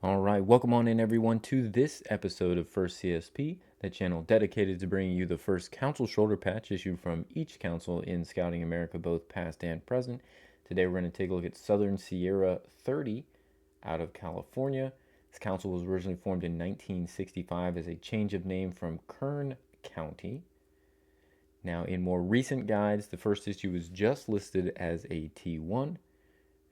All right, welcome on in everyone to this episode of First CSP, the channel dedicated to bringing you the first council shoulder patch issued from each council in Scouting America, both past and present. Today we're going to take a look at Southern Sierra 30 out of California. This council was originally formed in 1965 as a change of name from Kern County. Now, in more recent guides, the first issue was just listed as a T1,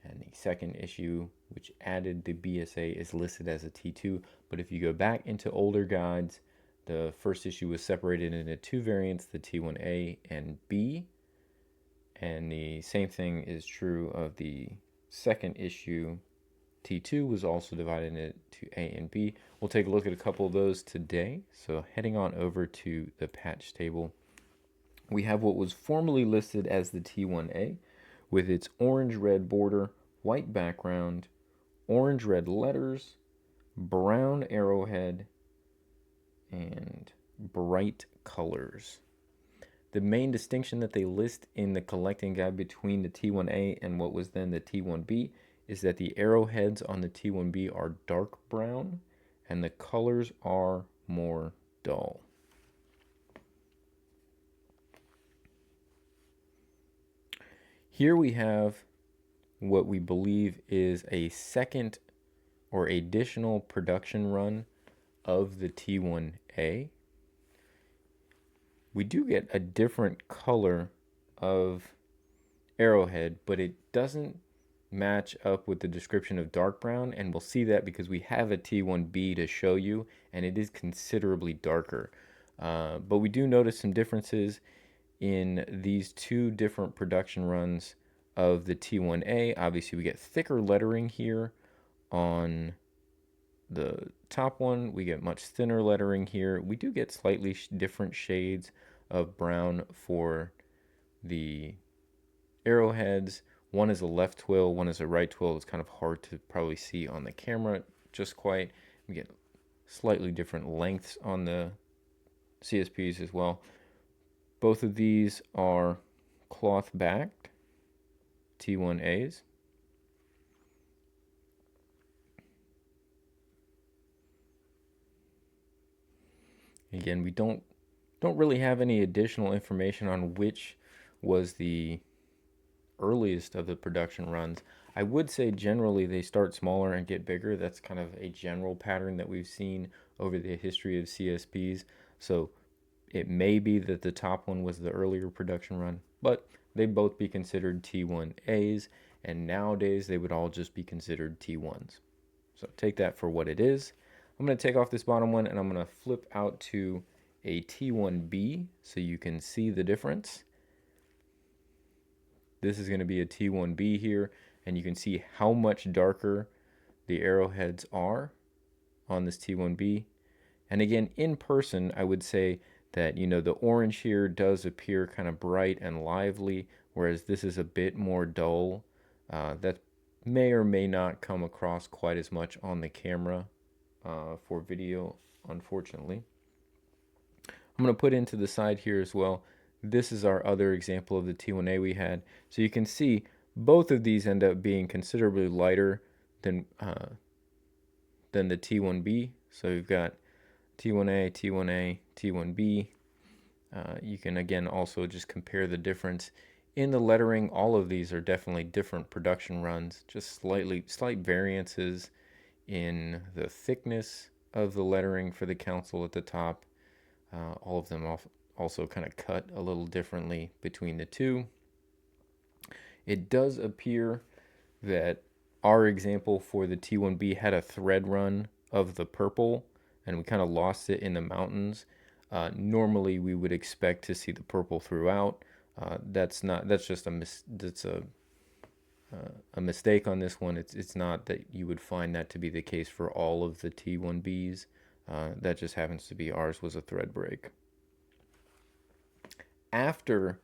and the second issue, which added the BSA, is listed as a T2. But if you go back into older guides, the first issue was separated into two variants, the T1A and B. And the same thing is true of the second issue. T2 was also divided into A and B. We'll take a look at a couple of those today. So heading on over to the patch table, we have what was formerly listed as the T1A with its orange-red border, white background, orange-red letters, brown arrowhead, and bright colors. The main distinction that they list in the collecting guide between the T1A and what was then the T1B is that the arrowheads on the T1B are dark brown and the colors are more dull. Here we have what we believe is a second or additional production run of the T1A. We do get a different color of arrowhead, but it doesn't match up with the description of dark brown, and we'll see that because we have a T1B to show you, and it is considerably darker. But we do notice some differences in these two different production runs of the T1A. Obviously, we get thicker lettering here on the top one. We get much thinner lettering here. We do get slightly different shades of brown for the arrowheads. One is a left twill, one is a right twill. It's kind of hard to probably see on the camera just quite. We get slightly different lengths on the CSPs as well. Both of these are cloth backed T1As. Again, we don't really have any additional information on which was the earliest of the production runs. I would say generally they start smaller and get bigger. That's kind of a general pattern that we've seen over the history of CSPs. So it may be that the top one was the earlier production run, but they'd both be considered T1As, and nowadays they would all just be considered T1s. So take that for what it is. I'm going to take off this bottom one and I'm going to flip out to a T1B so you can see the difference. This is going to be a T1B here, and you can see how much darker the arrowheads are on this T1B. And again, in person, I would say that, the orange here does appear kind of bright and lively, whereas this is a bit more dull. That may or may not come across quite as much on the camera for video, unfortunately. I'm going to put into the side here as well. This is our other example of the T1A we had. So you can see both of these end up being considerably lighter than the T1B. So you've got T1A, T1A, T1B. You can again also just compare the difference in the lettering. All of these are definitely different production runs, just slight variances in the thickness of the lettering for the council at the top. All of them also kind of cut a little differently between the two. It does appear that our example for the T1B had a thread run of the purple, and we kind of lost it in the mountains. Normally, we would expect to see the purple throughout. That's just a mistake on this one. It's not that you would find that to be the case for all of the T1Bs. That just happens to be ours was a thread break. After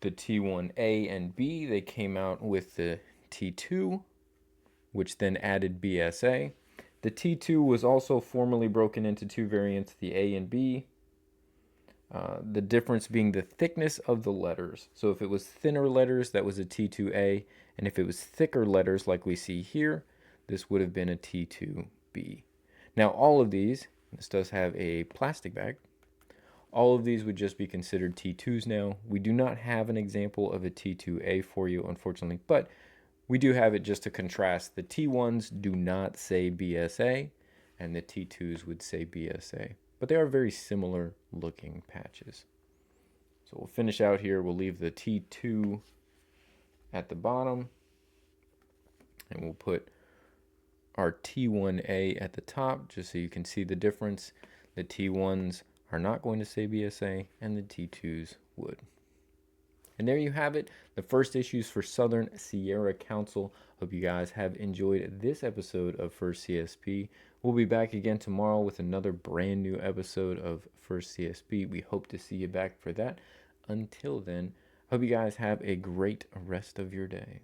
the T1A and B, they came out with the T2, which then added BSA. The T2 was also formally broken into two variants, the A and B. The difference being the thickness of the letters. So if it was thinner letters, that was a T2A, and if it was thicker letters like we see here, this would have been a T2B. Now, all of these, this does have a plastic bag. All of these would just be considered T2s now. We do not have an example of a T2A for you, unfortunately, but we do have it just to contrast. The T1s do not say BSA, and the T2s would say BSA, but they are very similar looking patches. So we'll finish out here. We'll leave the T2 at the bottom, and we'll put our T1A at the top just so you can see the difference. The T1s are not going to say BSA, and the T2s would. And there you have it, the first issues for Southern Sierra Council. Hope you guys have enjoyed this episode of First CSP. We'll be back again tomorrow with another brand new episode of First CSP. We hope to see you back for that. Until then, hope you guys have a great rest of your day.